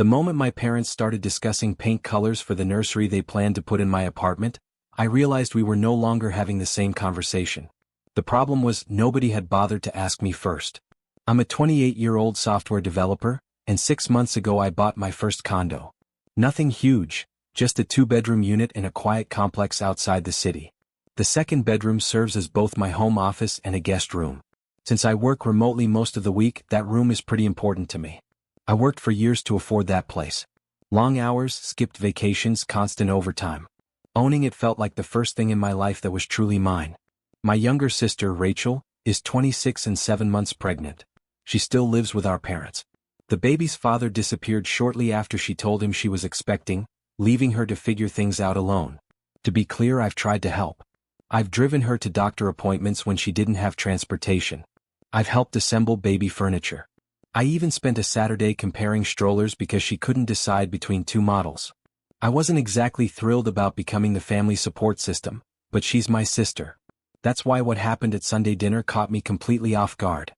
The moment my parents started discussing paint colors for the nursery they planned to put in my apartment, I realized we were no longer having the same conversation. The problem was nobody had bothered to ask me first. I'm a 28-year-old software developer, and 6 months ago I bought my first condo. Nothing huge, just a 2-bedroom unit in a quiet complex outside the city. The second bedroom serves as both my home office and a guest room. Since I work remotely most of the week, that room is pretty important to me. I worked for years to afford that place. Long hours, skipped vacations, constant overtime. Owning it felt like the first thing in my life that was truly mine. My younger sister, Rachel, is 26 and 7 months pregnant. She still lives with our parents. The baby's father disappeared shortly after she told him she was expecting, leaving her to figure things out alone. To be clear, I've tried to help. I've driven her to doctor appointments when she didn't have transportation. I've helped assemble baby furniture. I even spent a Saturday comparing strollers because she couldn't decide between 2 models. I wasn't exactly thrilled about becoming the family support system, but she's my sister. That's why what happened at Sunday dinner caught me completely off guard.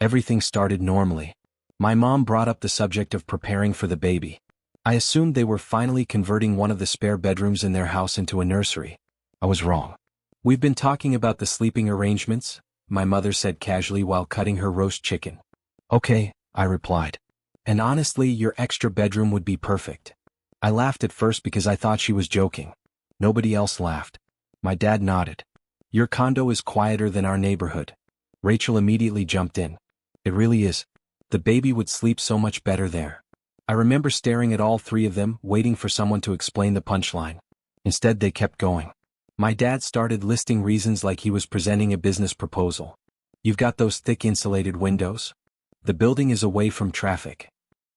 Everything started normally. My mom brought up the subject of preparing for the baby. I assumed they were finally converting one of the spare bedrooms in their house into a nursery. I was wrong. "We've been talking about the sleeping arrangements," my mother said casually while cutting her roast chicken. "Okay," I replied. "And honestly, your extra bedroom would be perfect." I laughed at first because I thought she was joking. Nobody else laughed. My dad nodded. "Your condo is quieter than our neighborhood." Rachel immediately jumped in. "It really is. The baby would sleep so much better there." I remember staring at all 3 of them, waiting for someone to explain the punchline. Instead, they kept going. My dad started listing reasons like he was presenting a business proposal. "You've got those thick insulated windows. The building is away from traffic.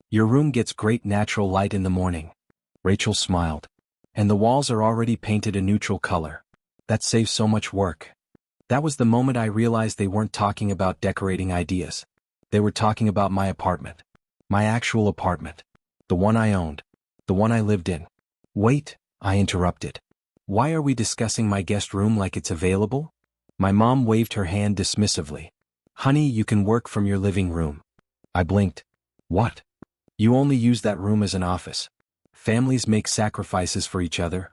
Your room gets great natural light in the morning." Rachel smiled. "And the walls are already painted a neutral color. That saves so much work." That was the moment I realized they weren't talking about decorating ideas. They were talking about my apartment. My actual apartment. The one I owned. The one I lived in. "Wait," I interrupted. "Why are we discussing my guest room like it's available?" My mom waved her hand dismissively. "Honey, you can work from your living room." I blinked. "What? You only use that room as an office. Families make sacrifices for each other."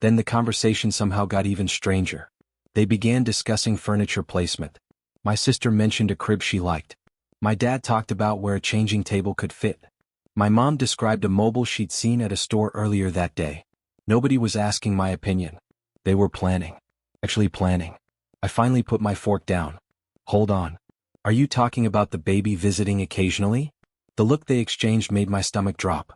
Then the conversation somehow got even stranger. They began discussing furniture placement. My sister mentioned a crib she liked. My dad talked about where a changing table could fit. My mom described a mobile she'd seen at a store earlier that day. Nobody was asking my opinion. They were planning. Actually planning. I finally put my fork down. "Hold on. Are you talking about the baby visiting occasionally?" The look they exchanged made my stomach drop.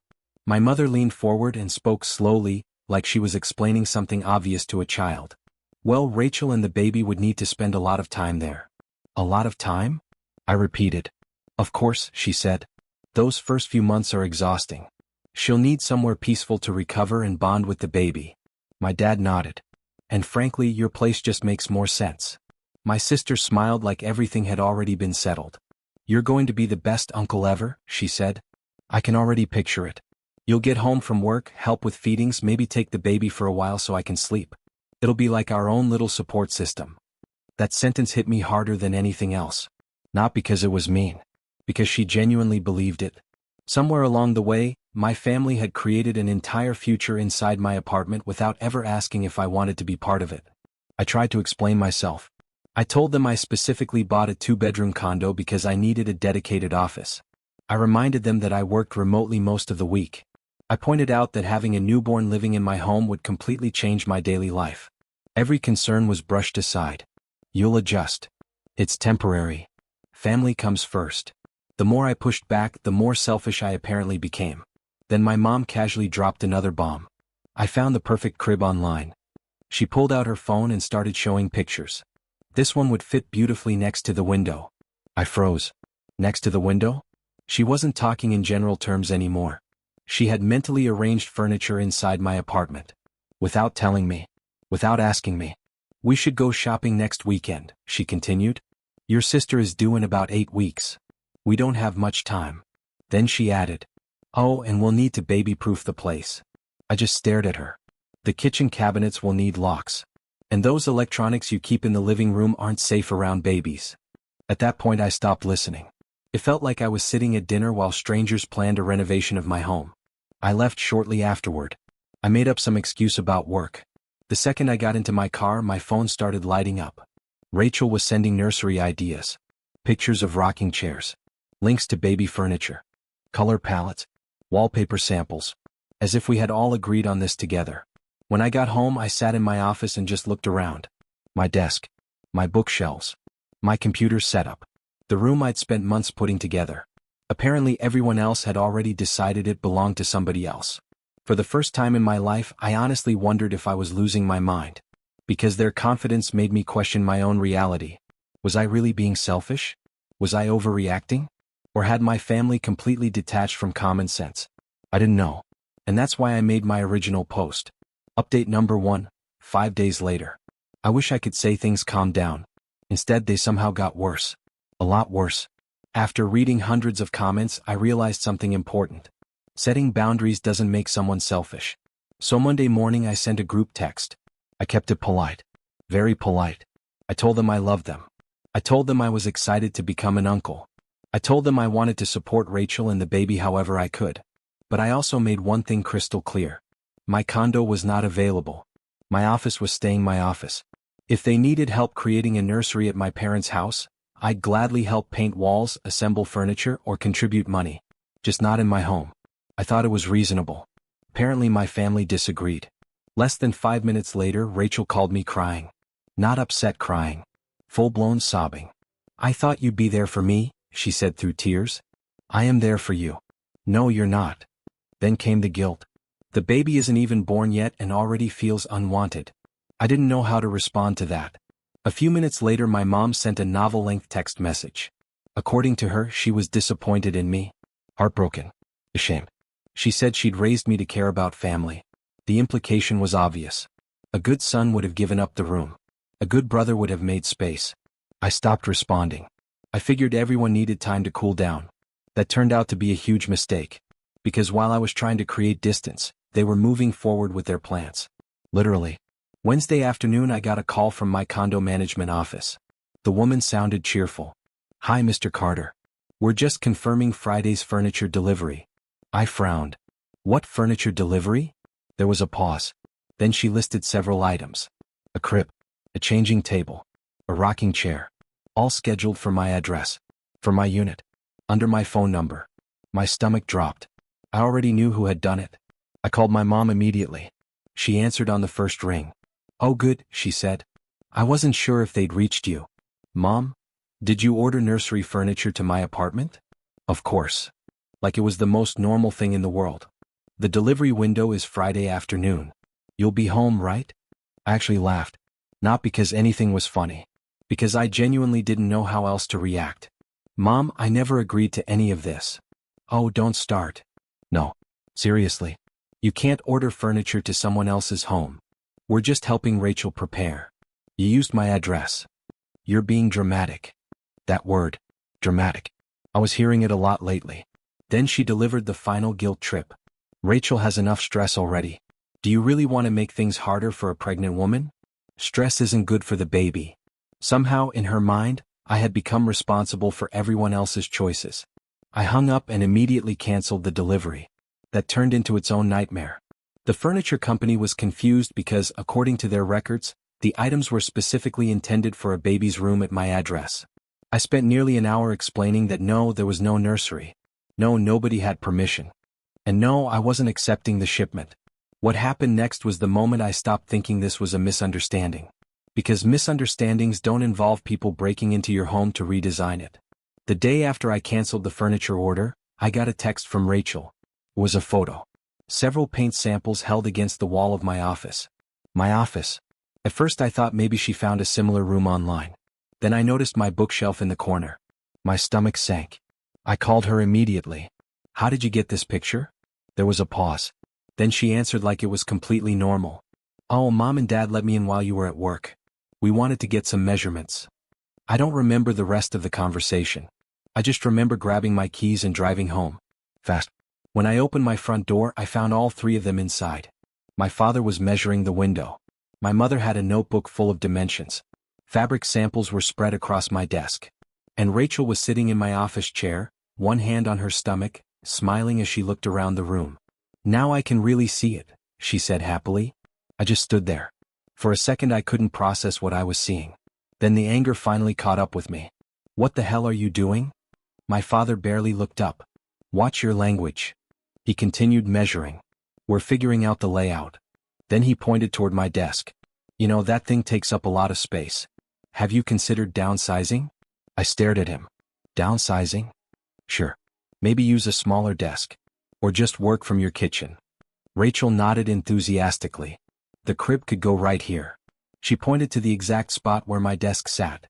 My mother leaned forward and spoke slowly, like she was explaining something obvious to a child. "Well, Rachel and the baby would need to spend a lot of time there." "A lot of time?" I repeated. "Of course," she said. "Those first few months are exhausting. She'll need somewhere peaceful to recover and bond with the baby." My dad nodded. "And frankly, your place just makes more sense." My sister smiled like everything had already been settled. "You're going to be the best uncle ever," she said. "I can already picture it. You'll get home from work, help with feedings, maybe take the baby for a while so I can sleep. It'll be like our own little support system." That sentence hit me harder than anything else. Not because it was mean. Because she genuinely believed it. Somewhere along the way, my family had created an entire future inside my apartment without ever asking if I wanted to be part of it. I tried to explain myself. I told them I specifically bought a 2-bedroom condo because I needed a dedicated office. I reminded them that I worked remotely most of the week. I pointed out that having a newborn living in my home would completely change my daily life. Every concern was brushed aside. "You'll adjust. It's temporary. Family comes first." The more I pushed back, the more selfish I apparently became. Then my mom casually dropped another bomb. "I found the perfect crib online." She pulled out her phone and started showing pictures. "This one would fit beautifully next to the window." I froze. Next to the window? She wasn't talking in general terms anymore. She had mentally arranged furniture inside my apartment. Without telling me. Without asking me. "We should go shopping next weekend," she continued. "Your sister is due in about 8 weeks. We don't have much time." Then she added, "Oh, and we'll need to baby-proof the place." I just stared at her. "The kitchen cabinets will need locks. And those electronics you keep in the living room aren't safe around babies." At that point I stopped listening. It felt like I was sitting at dinner while strangers planned a renovation of my home. I left shortly afterward. I made up some excuse about work. The second I got into my car, my phone started lighting up. Rachel was sending nursery ideas. Pictures of rocking chairs. Links to baby furniture. Color palettes. Wallpaper samples. As if we had all agreed on this together. When I got home, I sat in my office and just looked around. My desk. My bookshelves. My computer setup. The room I'd spent months putting together. Apparently everyone else had already decided it belonged to somebody else. For the first time in my life, I honestly wondered if I was losing my mind. Because their confidence made me question my own reality. Was I really being selfish? Was I overreacting? Or had my family completely detached from common sense? I didn't know. And that's why I made my original post. Update number 1, 5 days later. I wish I could say things calmed down. Instead, they somehow got worse. A lot worse. After reading hundreds of comments, I realized something important. Setting boundaries doesn't make someone selfish. So Monday morning I sent a group text. I kept it polite. Very polite. I told them I loved them. I told them I was excited to become an uncle. I told them I wanted to support Rachel and the baby however I could. But I also made one thing crystal clear. My condo was not available. My office was staying my office. If they needed help creating a nursery at my parents' house, I'd gladly help paint walls, assemble furniture, or contribute money. Just not in my home. I thought it was reasonable. Apparently my family disagreed. Less than 5 minutes later, Rachel called me crying. Not upset crying. Full-blown sobbing. I thought you'd be there for me, she said through tears. I am there for you. No, you're not. Then came the guilt. The baby isn't even born yet and already feels unwanted. I didn't know how to respond to that. A few minutes later, my mom sent a novel-length text message. According to her, she was disappointed in me. Heartbroken. Ashamed. She said she'd raised me to care about family. The implication was obvious. A good son would have given up the room. A good brother would have made space. I stopped responding. I figured everyone needed time to cool down. That turned out to be a huge mistake. Because while I was trying to create distance, they were moving forward with their plans. Literally. Wednesday afternoon I got a call from my condo management office. The woman sounded cheerful. Hi, Mr. Carter. We're just confirming Friday's furniture delivery. I frowned. What furniture delivery? There was a pause. Then she listed several items. A crib. A changing table. A rocking chair. All scheduled for my address. For my unit. Under my phone number. My stomach dropped. I already knew who had done it. I called my mom immediately. She answered on the first ring. Oh good, she said. I wasn't sure if they'd reached you. Mom? Did you order nursery furniture to my apartment? Of course. Like it was the most normal thing in the world. The delivery window is Friday afternoon. You'll be home, right? I actually laughed. Not because anything was funny. Because I genuinely didn't know how else to react. Mom, I never agreed to any of this. Oh, don't start. No. Seriously. You can't order furniture to someone else's home. We're just helping Rachel prepare. You used my address. You're being dramatic. That word. Dramatic. I was hearing it a lot lately. Then she delivered the final guilt trip. Rachel has enough stress already. Do you really want to make things harder for a pregnant woman? Stress isn't good for the baby. Somehow, in her mind, I had become responsible for everyone else's choices. I hung up and immediately canceled the delivery. That turned into its own nightmare. The furniture company was confused because, according to their records, the items were specifically intended for a baby's room at my address. I spent nearly an hour explaining that no, there was no nursery. No, nobody had permission. And no, I wasn't accepting the shipment. What happened next was the moment I stopped thinking this was a misunderstanding. Because misunderstandings don't involve people breaking into your home to redesign it. The day after I canceled the furniture order, I got a text from Rachel. It was a photo. Several paint samples held against the wall of my office. My office. At first I thought maybe she found a similar room online. Then I noticed my bookshelf in the corner. My stomach sank. I called her immediately. How did you get this picture? There was a pause. Then she answered like it was completely normal. Oh, Mom and Dad let me in while you were at work. We wanted to get some measurements. I don't remember the rest of the conversation. I just remember grabbing my keys and driving home. Fast. When I opened my front door, I found all three of them inside. My father was measuring the window. My mother had a notebook full of dimensions. Fabric samples were spread across my desk. And Rachel was sitting in my office chair, one hand on her stomach, smiling as she looked around the room. "Now I can really see it," she said happily. I just stood there. For a second I couldn't process what I was seeing. Then the anger finally caught up with me. "What the hell are you doing?" My father barely looked up. "Watch your language." He continued measuring. "We're figuring out the layout." Then he pointed toward my desk. "You know, that thing takes up a lot of space. Have you considered downsizing?" I stared at him. "Downsizing? Sure. Maybe use a smaller desk. Or just work from your kitchen." Rachel nodded enthusiastically. "The crib could go right here." She pointed to the exact spot where my desk sat.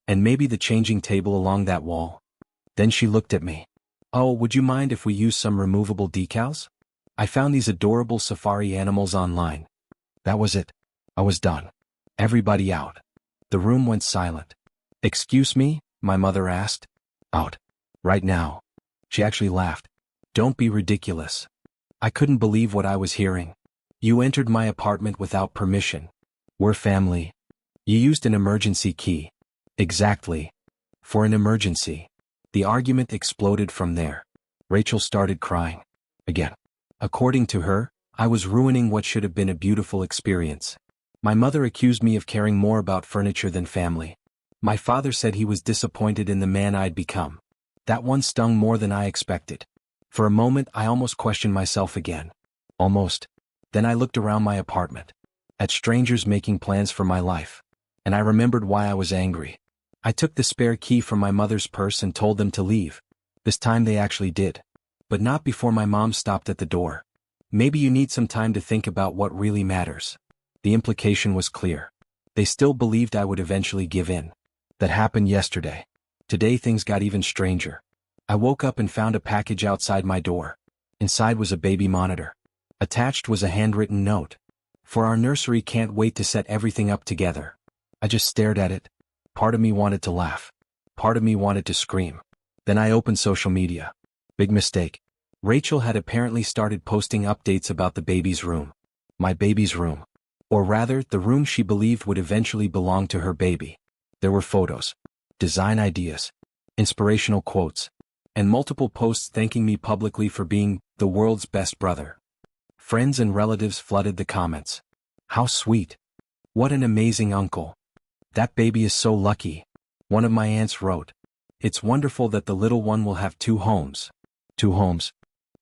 "And maybe the changing table along that wall." Then she looked at me. "Oh, would you mind if we use some removable decals? I found these adorable safari animals online." That was it. I was done. "Everybody out." The room went silent. "Excuse me?" my mother asked. "Out. Right now." She actually laughed. "Don't be ridiculous." I couldn't believe what I was hearing. "You entered my apartment without permission. We're family. You used an emergency key." "Exactly. For an emergency." The argument exploded from there. Rachel started crying. Again. According to her, I was ruining what should have been a beautiful experience. My mother accused me of caring more about furniture than family. My father said he was disappointed in the man I'd become. That one stung more than I expected. For a moment I almost questioned myself again. Almost. Then I looked around my apartment. At strangers making plans for my life. And I remembered why I was angry. I took the spare key from my mother's purse and told them to leave. This time they actually did. But not before my mom stopped at the door. "Maybe you need some time to think about what really matters." The implication was clear. They still believed I would eventually give in. That happened yesterday. Today things got even stranger. I woke up and found a package outside my door. Inside was a baby monitor. Attached was a handwritten note. "For our nursery, can't wait to set everything up together." I just stared at it. Part of me wanted to laugh. Part of me wanted to scream. Then I opened social media. Big mistake. Rachel had apparently started posting updates about the baby's room. My baby's room. Or rather, the room she believed would eventually belong to her baby. There were photos, design ideas, inspirational quotes, and multiple posts thanking me publicly for being the world's best brother. Friends and relatives flooded the comments. "How sweet. What an amazing uncle. That baby is so lucky." One of my aunts wrote, "It's wonderful that the little one will have two homes." 2 homes.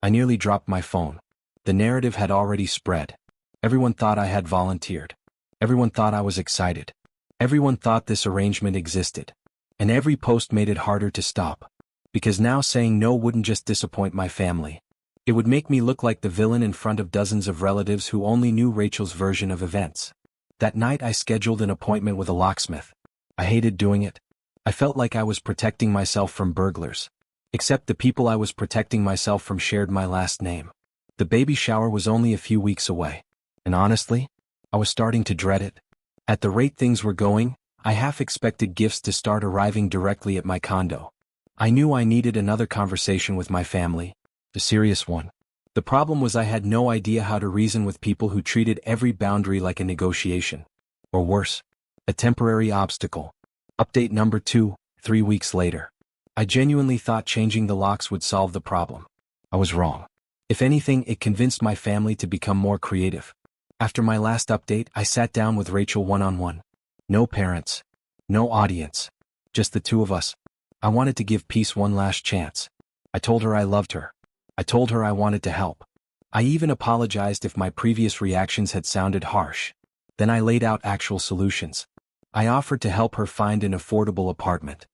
I nearly dropped my phone. The narrative had already spread. Everyone thought I had volunteered. Everyone thought I was excited. Everyone thought this arrangement existed. And every post made it harder to stop. Because now saying no wouldn't just disappoint my family. It would make me look like the villain in front of dozens of relatives who only knew Rachel's version of events. That night I scheduled an appointment with a locksmith. I hated doing it. I felt like I was protecting myself from burglars. Except the people I was protecting myself from shared my last name. The baby shower was only a few weeks away. And honestly, I was starting to dread it. At the rate things were going, I half expected gifts to start arriving directly at my condo. I knew I needed another conversation with my family. A serious one. The problem was I had no idea how to reason with people who treated every boundary like a negotiation. Or worse, a temporary obstacle. Update number 2, 3 weeks later. I genuinely thought changing the locks would solve the problem. I was wrong. If anything, it convinced my family to become more creative. After my last update, I sat down with Rachel one-on-one. No parents. No audience. Just the two of us. I wanted to give peace one last chance. I told her I loved her. I told her I wanted to help. I even apologized if my previous reactions had sounded harsh. Then I laid out actual solutions. I offered to help her find an affordable apartment.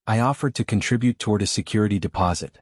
I offered to contribute toward a security deposit.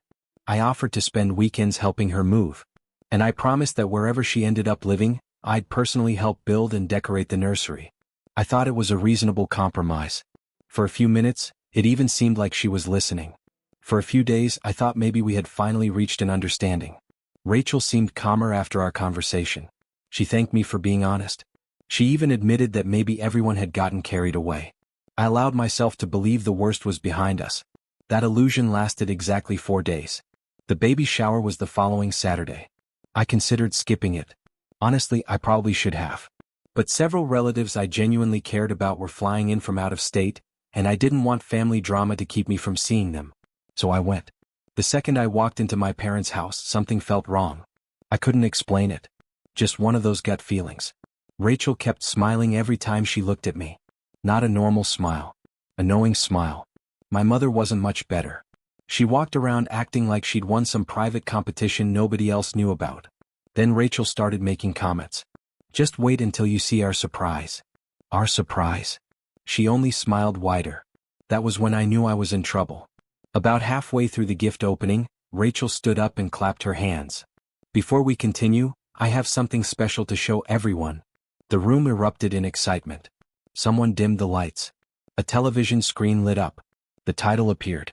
I offered to spend weekends helping her move. And I promised that wherever she ended up living, I'd personally help build and decorate the nursery. I thought it was a reasonable compromise. For a few minutes, it even seemed like she was listening. For a few days, I thought maybe we had finally reached an understanding. Rachel seemed calmer after our conversation. She thanked me for being honest. She even admitted that maybe everyone had gotten carried away. I allowed myself to believe the worst was behind us. That illusion lasted exactly 4 days. The baby shower was the following Saturday. I considered skipping it. Honestly, I probably should have. But several relatives I genuinely cared about were flying in from out of state, and I didn't want family drama to keep me from seeing them. So I went. The second I walked into my parents' house, something felt wrong. I couldn't explain it. Just one of those gut feelings. Rachel kept smiling every time she looked at me. Not a normal smile. A knowing smile. My mother wasn't much better. She walked around acting like she'd won some private competition nobody else knew about. Then Rachel started making comments. Just wait until you see our surprise. Our surprise. She only smiled wider. That was when I knew I was in trouble. About halfway through the gift opening, Rachel stood up and clapped her hands. Before we continue, I have something special to show everyone. The room erupted in excitement. Someone dimmed the lights. A television screen lit up. The title appeared.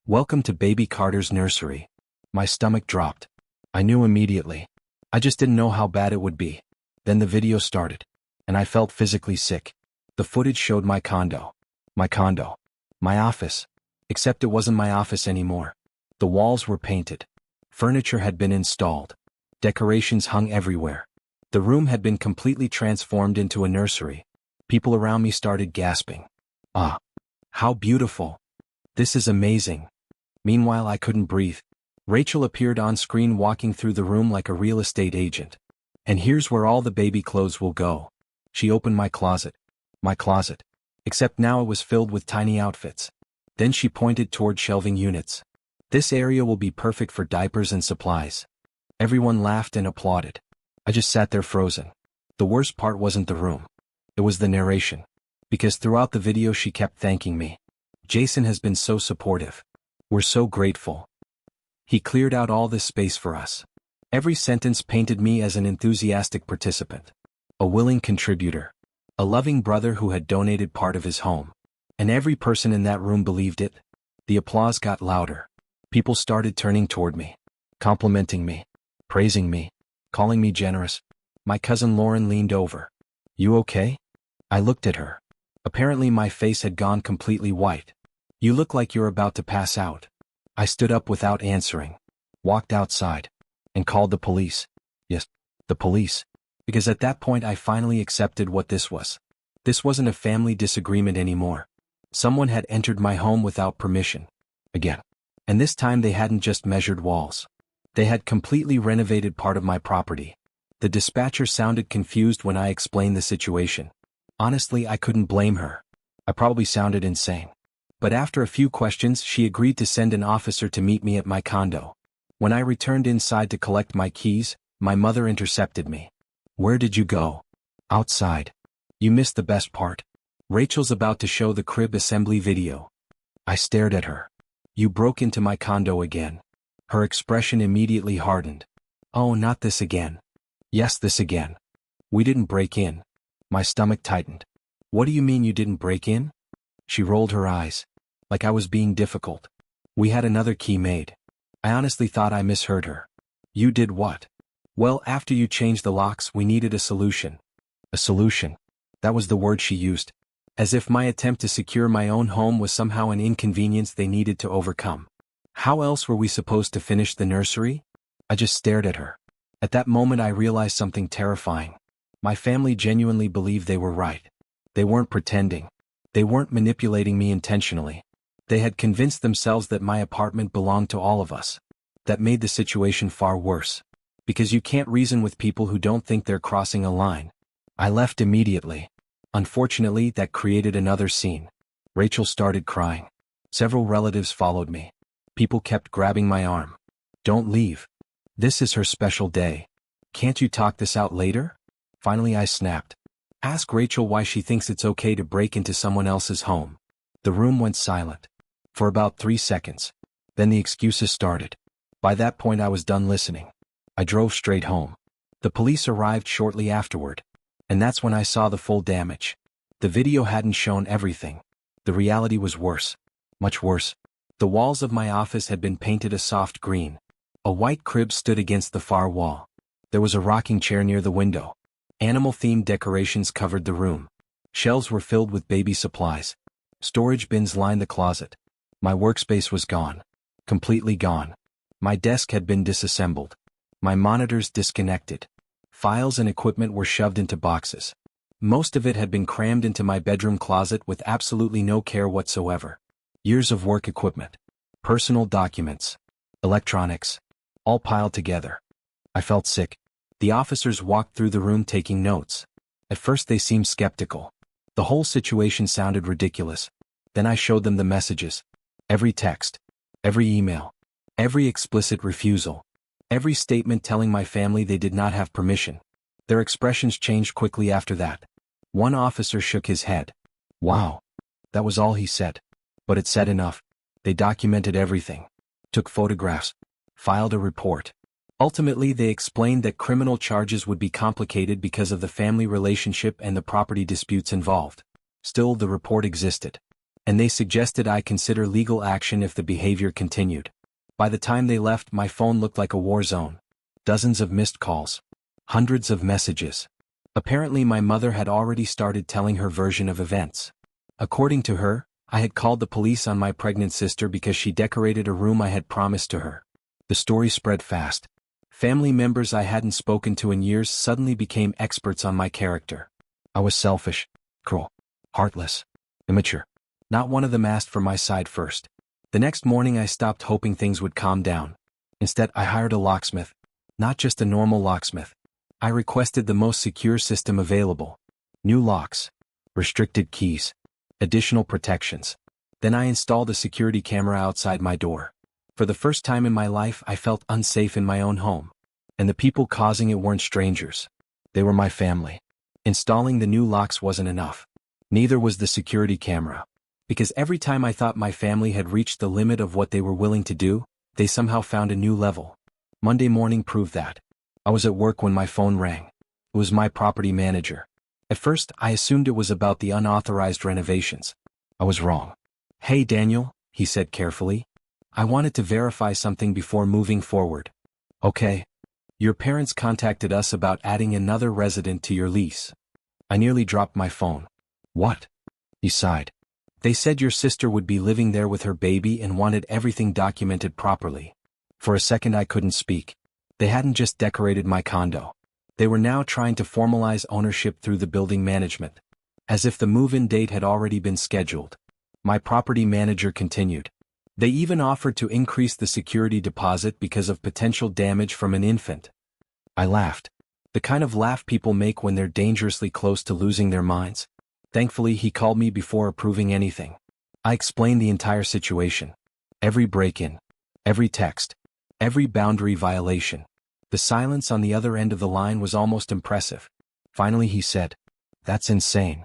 Welcome to Baby Carter's Nursery. My stomach dropped. I knew immediately. I just didn't know how bad it would be. Then the video started. And I felt physically sick. The footage showed my condo. My condo. My office. Except it wasn't my office anymore. The walls were painted. Furniture had been installed. Decorations hung everywhere. The room had been completely transformed into a nursery. People around me started gasping. Ah! How beautiful! This is amazing. Meanwhile, I couldn't breathe. Rachel appeared on screen walking through the room like a real estate agent. And here's where all the baby clothes will go. She opened my closet. My closet. Except now it was filled with tiny outfits. Then she pointed toward shelving units. This area will be perfect for diapers and supplies. Everyone laughed and applauded. I just sat there frozen. The worst part wasn't the room. It was the narration. Because throughout the video she kept thanking me. Jason has been so supportive. We're so grateful. He cleared out all this space for us. Every sentence painted me as an enthusiastic participant. A willing contributor. A loving brother who had donated part of his home. And every person in that room believed it. The applause got louder. People started turning toward me. Complimenting me. Praising me. Calling me generous. My cousin Lauren leaned over. You okay? I looked at her. Apparently my face had gone completely white. You look like you're about to pass out. I stood up without answering. Walked outside. And called the police. Yes, the police. Because at that point I finally accepted what this was. This wasn't a family disagreement anymore. Someone had entered my home without permission. Again. And this time they hadn't just measured walls. They had completely renovated part of my property. The dispatcher sounded confused when I explained the situation. Honestly, I couldn't blame her. I probably sounded insane. But after a few questions, she agreed to send an officer to meet me at my condo. When I returned inside to collect my keys, my mother intercepted me. Where did you go? Outside. You missed the best part. Rachel's about to show the crib assembly video. I stared at her. You broke into my condo again. Her expression immediately hardened. Oh, not this again. Yes, this again. We didn't break in. My stomach tightened. What do you mean you didn't break in? She rolled her eyes. Like I was being difficult. We had another key made. I honestly thought I misheard her. You did what? Well, after you changed the locks, we needed a solution. A solution. That was the word she used. As if my attempt to secure my own home was somehow an inconvenience they needed to overcome. How else were we supposed to finish the nursery? I just stared at her. At that moment I realized something terrifying. My family genuinely believed they were right. They weren't pretending. They weren't manipulating me intentionally. They had convinced themselves that my apartment belonged to all of us. That made the situation far worse. Because you can't reason with people who don't think they're crossing a line. I left immediately. Unfortunately, that created another scene. Rachel started crying. Several relatives followed me. People kept grabbing my arm. Don't leave. This is her special day. Can't you talk this out later? Finally I snapped. Ask Rachel why she thinks it's okay to break into someone else's home. The room went silent. For about 3 seconds. Then the excuses started. By that point I was done listening. I drove straight home. The police arrived shortly afterward. And that's when I saw the full damage. The video hadn't shown everything. The reality was worse. Much worse. The walls of my office had been painted a soft green. A white crib stood against the far wall. There was a rocking chair near the window. Animal-themed decorations covered the room. Shelves were filled with baby supplies. Storage bins lined the closet. My workspace was gone. Completely gone. My desk had been disassembled. My monitors disconnected. Files and equipment were shoved into boxes. Most of it had been crammed into my bedroom closet with absolutely no care whatsoever. Years of work equipment, personal documents, electronics, all piled together. I felt sick. The officers walked through the room taking notes. At first they seemed skeptical. The whole situation sounded ridiculous. Then I showed them the messages. Every text, every email, every explicit refusal, every statement telling my family they did not have permission. Their expressions changed quickly after that. One officer shook his head. Wow. That was all he said. But it said enough. They documented everything. Took photographs. Filed a report. Ultimately, they explained that criminal charges would be complicated because of the family relationship and the property disputes involved. Still, the report existed. And they suggested I consider legal action if the behavior continued. By the time they left, my phone looked like a war zone. Dozens of missed calls. Hundreds of messages. Apparently, my mother had already started telling her version of events. According to her, I had called the police on my pregnant sister because she decorated a room I had promised to her. The story spread fast. Family members I hadn't spoken to in years suddenly became experts on my character. I was selfish, cruel, heartless, immature. Not one of them asked for my side first. The next morning I stopped hoping things would calm down. Instead, I hired a locksmith. Not just a normal locksmith. I requested the most secure system available. New locks. Restricted keys. Additional protections. Then I installed a security camera outside my door. For the first time in my life, I felt unsafe in my own home. And the people causing it weren't strangers. They were my family. Installing the new locks wasn't enough. Neither was the security camera. Because every time I thought my family had reached the limit of what they were willing to do, they somehow found a new level. Monday morning proved that. I was at work when my phone rang. It was my property manager. At first, I assumed it was about the unauthorized renovations. I was wrong. Hey Daniel, he said carefully. I wanted to verify something before moving forward. Okay. Your parents contacted us about adding another resident to your lease. I nearly dropped my phone. What? He sighed. They said your sister would be living there with her baby and wanted everything documented properly. For a second I couldn't speak. They hadn't just decorated my condo. They were now trying to formalize ownership through the building management. As if the move-in date had already been scheduled. My property manager continued. They even offered to increase the security deposit because of potential damage from an infant. I laughed. The kind of laugh people make when they're dangerously close to losing their minds. Thankfully, he called me before approving anything. I explained the entire situation. Every break-in. Every text. Every boundary violation. The silence on the other end of the line was almost impressive. Finally he said, "That's insane."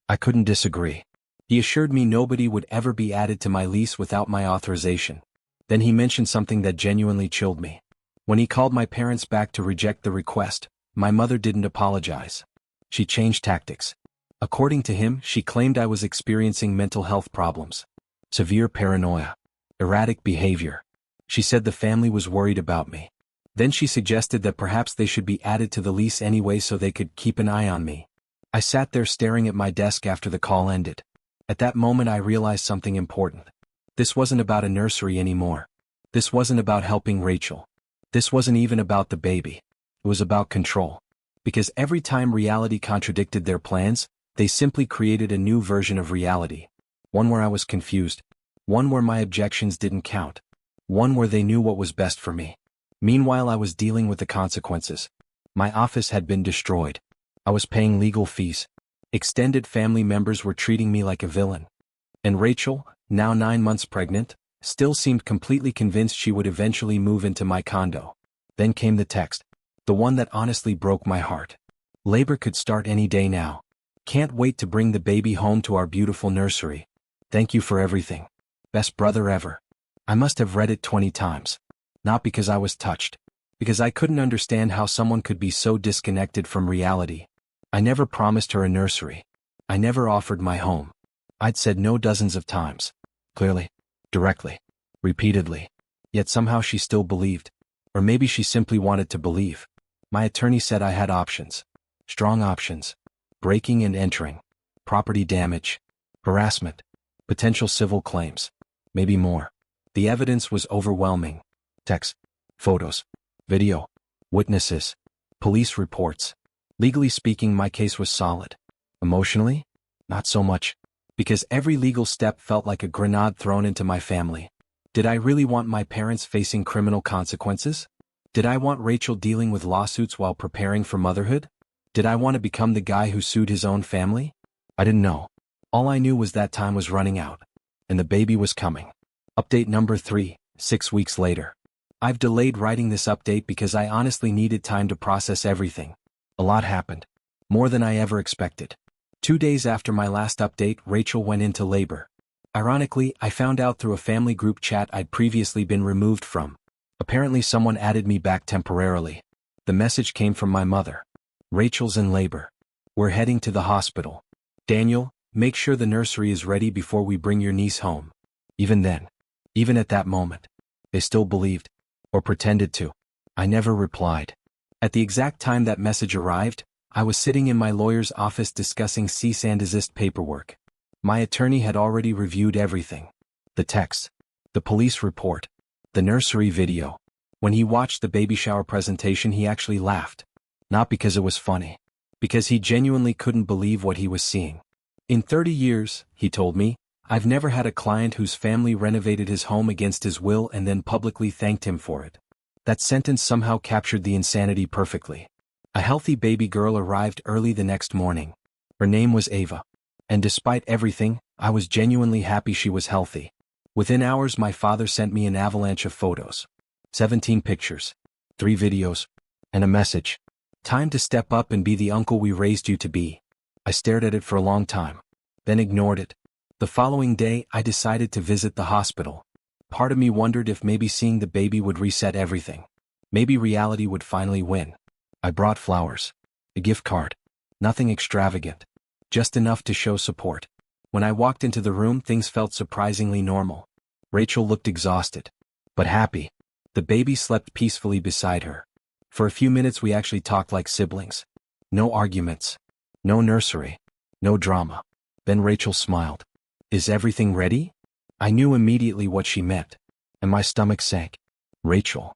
I couldn't disagree. He assured me nobody would ever be added to my lease without my authorization. Then he mentioned something that genuinely chilled me. When he called my parents back to reject the request, my mother didn't apologize. She changed tactics. According to him, she claimed I was experiencing mental health problems. Severe paranoia. Erratic behavior. She said the family was worried about me. Then she suggested that perhaps they should be added to the lease anyway so they could keep an eye on me. I sat there staring at my desk after the call ended. At that moment I realized something important. This wasn't about a nursery anymore. This wasn't about helping Rachel. This wasn't even about the baby. It was about control. Because every time reality contradicted their plans, they simply created a new version of reality. One where I was confused. One where my objections didn't count. One where they knew what was best for me. Meanwhile I was dealing with the consequences. My office had been destroyed. I was paying legal fees. Extended family members were treating me like a villain. And Rachel, now 9 months pregnant, still seemed completely convinced she would eventually move into my condo. Then came the text. The one that honestly broke my heart. Labor could start any day now. Can't wait to bring the baby home to our beautiful nursery. Thank you for everything. Best brother ever. I must have read it 20 times. Not because I was touched. Because I couldn't understand how someone could be so disconnected from reality. I never promised her a nursery. I never offered my home. I'd said no dozens of times. Clearly. Directly. Repeatedly. Yet somehow she still believed. Or maybe she simply wanted to believe. My attorney said I had options. Strong options. Breaking and entering. Property damage. Harassment. Potential civil claims. Maybe more. The evidence was overwhelming. Text. Photos. Video. Witnesses. Police reports. Legally speaking, my case was solid. Emotionally? Not so much. Because every legal step felt like a grenade thrown into my family. Did I really want my parents facing criminal consequences? Did I want Rachel dealing with lawsuits while preparing for motherhood? Did I want to become the guy who sued his own family? I didn't know. All I knew was that time was running out. And the baby was coming. Update number 3, 6 weeks later. I've delayed writing this update because I honestly needed time to process everything. A lot happened. More than I ever expected. 2 days after my last update, Rachel went into labor. Ironically, I found out through a family group chat I'd previously been removed from. Apparently someone added me back temporarily. The message came from my mother. Rachel's in labor. We're heading to the hospital. Daniel, make sure the nursery is ready before we bring your niece home. Even then, even at that moment, they still believed, or pretended to. I never replied. At the exact time that message arrived, I was sitting in my lawyer's office discussing cease and desist paperwork. My attorney had already reviewed everything. The text, the police report, the nursery video. When he watched the baby shower presentation, he actually laughed. Not because it was funny. Because he genuinely couldn't believe what he was seeing. In 30 years, he told me, I've never had a client whose family renovated his home against his will and then publicly thanked him for it. That sentence somehow captured the insanity perfectly. A healthy baby girl arrived early the next morning. Her name was Ava. And despite everything, I was genuinely happy she was healthy. Within hours, my father sent me an avalanche of photos. 17 pictures, 3 videos, and a message. Time to step up and be the uncle we raised you to be. I stared at it for a long time, then ignored it. The following day, I decided to visit the hospital. Part of me wondered if maybe seeing the baby would reset everything. Maybe reality would finally win. I brought flowers, a gift card, nothing extravagant, just enough to show support. When I walked into the room, things felt surprisingly normal. Rachel looked exhausted, but happy. The baby slept peacefully beside her. For a few minutes we actually talked like siblings. No arguments. No nursery. No drama. Then Rachel smiled. Is everything ready? I knew immediately what she meant, and my stomach sank. Rachel.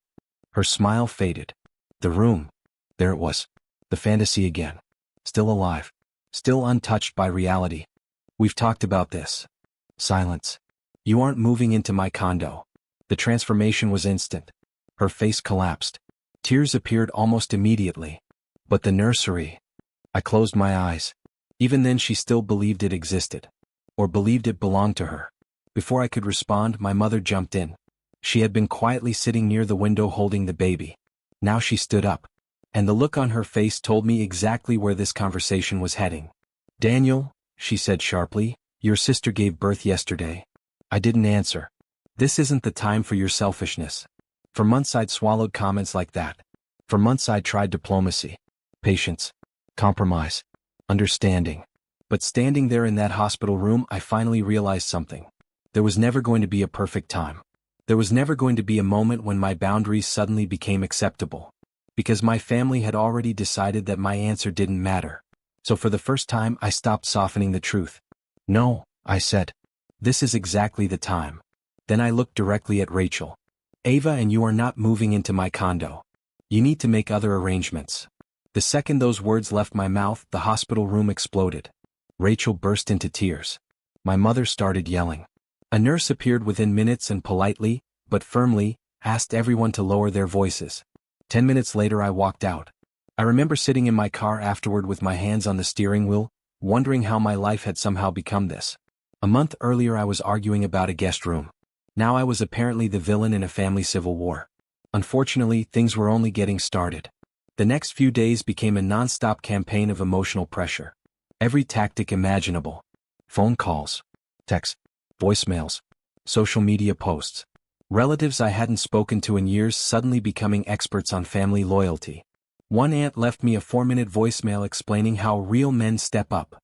Her smile faded. The room. There it was. The fantasy again. Still alive. Still untouched by reality. We've talked about this. Silence. You aren't moving into my condo. The transformation was instant. Her face collapsed. Tears appeared almost immediately. But the nursery. I closed my eyes. Even then she still believed it existed. Or believed it belonged to her. Before I could respond, my mother jumped in. She had been quietly sitting near the window holding the baby. Now she stood up. And the look on her face told me exactly where this conversation was heading. Daniel, she said sharply, your sister gave birth yesterday. I didn't answer. This isn't the time for your selfishness. For months I'd swallowed comments like that. For months I'd tried diplomacy, patience, compromise, understanding. But standing there in that hospital room, I finally realized something. There was never going to be a perfect time. There was never going to be a moment when my boundaries suddenly became acceptable. Because my family had already decided that my answer didn't matter. So for the first time I stopped softening the truth. No, I said. This is exactly the time. Then I looked directly at Rachel. Ava and you are not moving into my condo. You need to make other arrangements. The second those words left my mouth, the hospital room exploded. Rachel burst into tears. My mother started yelling. A nurse appeared within minutes and politely, but firmly, asked everyone to lower their voices. 10 minutes later I walked out. I remember sitting in my car afterward with my hands on the steering wheel, wondering how my life had somehow become this. A month earlier I was arguing about a guest room. Now I was apparently the villain in a family civil war. Unfortunately, things were only getting started. The next few days became a non-stop campaign of emotional pressure. Every tactic imaginable. Phone calls, texts, voicemails, social media posts. Relatives I hadn't spoken to in years suddenly becoming experts on family loyalty. One aunt left me a 4-minute voicemail explaining how real men step up.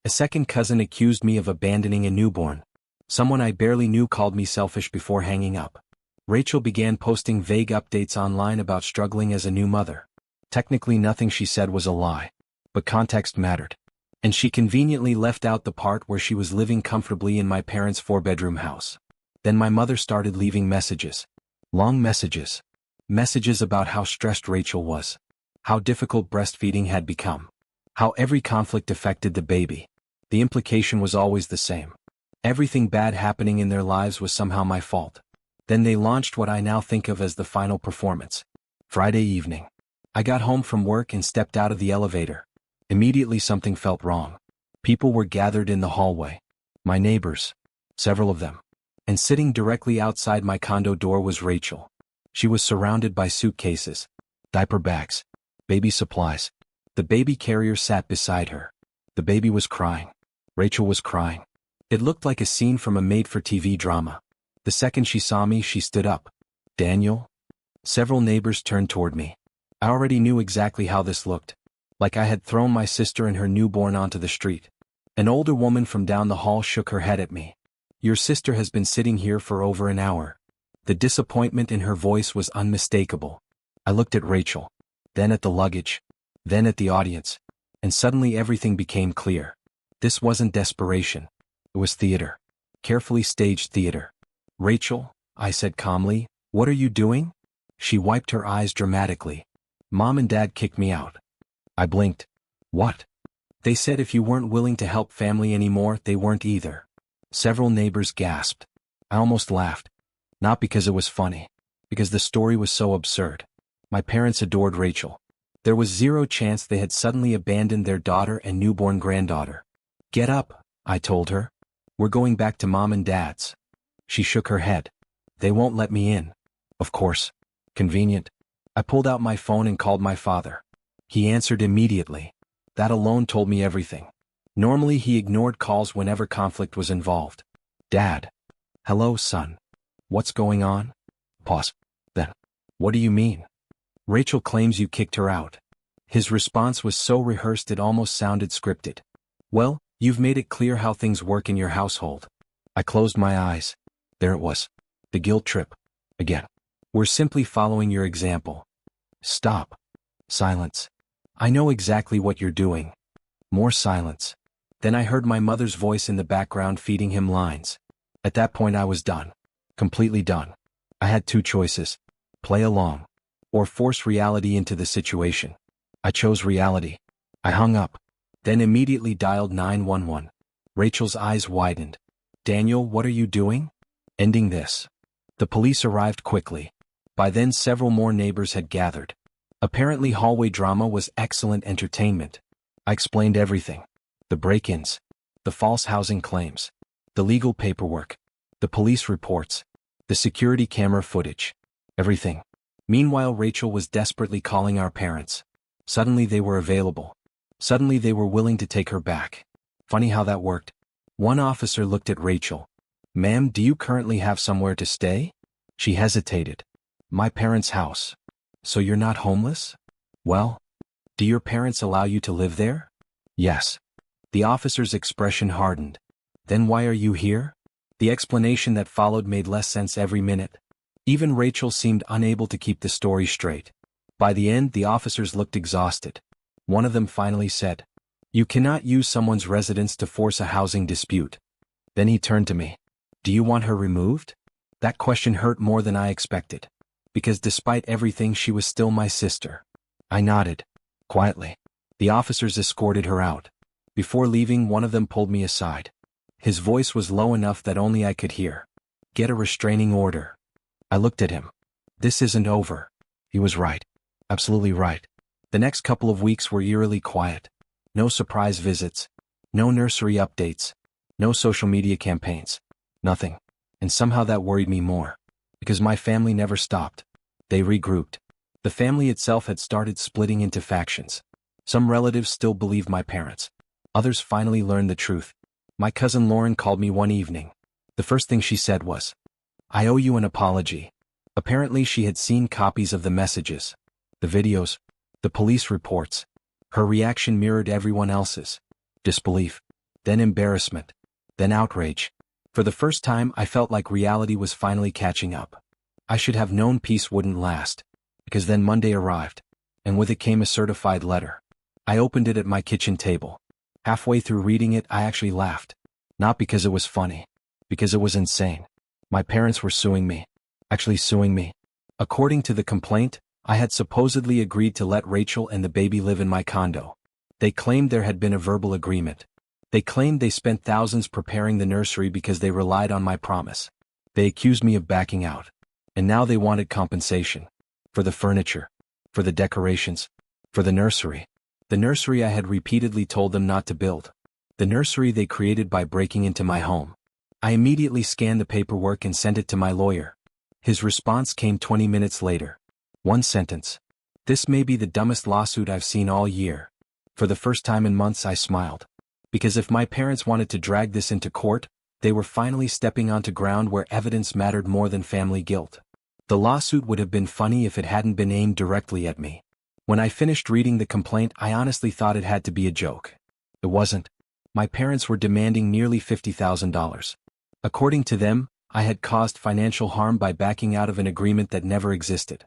A second cousin accused me of abandoning a newborn. Someone I barely knew called me selfish before hanging up. Rachel began posting vague updates online about struggling as a new mother. Technically nothing she said was a lie. But context mattered. And she conveniently left out the part where she was living comfortably in my parents' 4-bedroom house. Then my mother started leaving messages. Long messages. Messages about how stressed Rachel was. How difficult breastfeeding had become. How every conflict affected the baby. The implication was always the same. Everything bad happening in their lives was somehow my fault. Then they launched what I now think of as the final performance. Friday evening. I got home from work and stepped out of the elevator. Immediately something felt wrong. People were gathered in the hallway. My neighbors. Several of them. And sitting directly outside my condo door was Rachel. She was surrounded by suitcases, diaper bags, baby supplies. The baby carrier sat beside her. The baby was crying. Rachel was crying. It looked like a scene from a made-for-TV drama. The second she saw me, she stood up. Daniel? Several neighbors turned toward me. I already knew exactly how this looked. Like I had thrown my sister and her newborn onto the street. An older woman from down the hall shook her head at me. Your sister has been sitting here for over an hour. The disappointment in her voice was unmistakable. I looked at Rachel, then at the luggage, then at the audience, and suddenly everything became clear. This wasn't desperation. It was theater. Carefully staged theater. Rachel, I said calmly, what are you doing? She wiped her eyes dramatically. Mom and Dad kicked me out. I blinked. What? They said if you weren't willing to help family anymore, they weren't either. Several neighbors gasped. I almost laughed. Not because it was funny. Because the story was so absurd. My parents adored Rachel. There was zero chance they had suddenly abandoned their daughter and newborn granddaughter. Get up, I told her. We're going back to Mom and Dad's. She shook her head. They won't let me in. Of course. Convenient. I pulled out my phone and called my father. He answered immediately. That alone told me everything. Normally he ignored calls whenever conflict was involved. Dad. Hello, son. What's going on? Pause. Then. What do you mean? Rachel claims you kicked her out. His response was so rehearsed it almost sounded scripted. Well, you've made it clear how things work in your household. I closed my eyes. There it was. The guilt trip. Again. We're simply following your example. Stop. Silence. I know exactly what you're doing. More silence. Then I heard my mother's voice in the background feeding him lines. At that point I was done. Completely done. I had two choices. Play along. Or force reality into the situation. I chose reality. I hung up. Then immediately dialed 911. Rachel's eyes widened. Daniel, what are you doing? Ending this. The police arrived quickly. By then several more neighbors had gathered. Apparently hallway drama was excellent entertainment. I explained everything. The break-ins. The false housing claims. The legal paperwork. The police reports. The security camera footage. Everything. Meanwhile Rachel was desperately calling our parents. Suddenly they were available. Suddenly they were willing to take her back. Funny how that worked. One officer looked at Rachel. Ma'am, do you currently have somewhere to stay? She hesitated. My parents' house. So you're not homeless? Well, do your parents allow you to live there? Yes. The officer's expression hardened. Then why are you here? The explanation that followed made less sense every minute. Even Rachel seemed unable to keep the story straight. By the end, the officers looked exhausted. One of them finally said, "You cannot use someone's residence to force a housing dispute." Then he turned to me. "Do you want her removed?" That question hurt more than I expected. Because despite everything, she was still my sister. I nodded. Quietly. The officers escorted her out. Before leaving, one of them pulled me aside. His voice was low enough that only I could hear. Get a restraining order. I looked at him. This isn't over. He was right. Absolutely right. The next couple of weeks were eerily quiet. No surprise visits. No nursery updates. No social media campaigns. Nothing. And somehow that worried me more. Because my family never stopped. They regrouped. The family itself had started splitting into factions. Some relatives still believed my parents. Others finally learned the truth. My cousin Lauren called me one evening. The first thing she said was, "I owe you an apology." Apparently she had seen copies of the messages, the videos, the police reports. Her reaction mirrored everyone else's. Disbelief, then embarrassment, then outrage. For the first time I felt like reality was finally catching up. I should have known peace wouldn't last. Because then Monday arrived, and with it came a certified letter. I opened it at my kitchen table. Halfway through reading it, I actually laughed. Not because it was funny. Because it was insane. My parents were suing me. Actually suing me. According to the complaint, I had supposedly agreed to let Rachel and the baby live in my condo. They claimed there had been a verbal agreement. They claimed they spent thousands preparing the nursery because they relied on my promise. They accused me of backing out. And now they wanted compensation. For the furniture. For the decorations. For the nursery. The nursery I had repeatedly told them not to build. The nursery they created by breaking into my home. I immediately scanned the paperwork and sent it to my lawyer. His response came 20 minutes later. One sentence. This may be the dumbest lawsuit I've seen all year. For the first time in months I smiled. Because if my parents wanted to drag this into court, they were finally stepping onto ground where evidence mattered more than family guilt. The lawsuit would have been funny if it hadn't been aimed directly at me. When I finished reading the complaint, I honestly thought it had to be a joke. It wasn't. My parents were demanding nearly $50,000. According to them, I had caused financial harm by backing out of an agreement that never existed.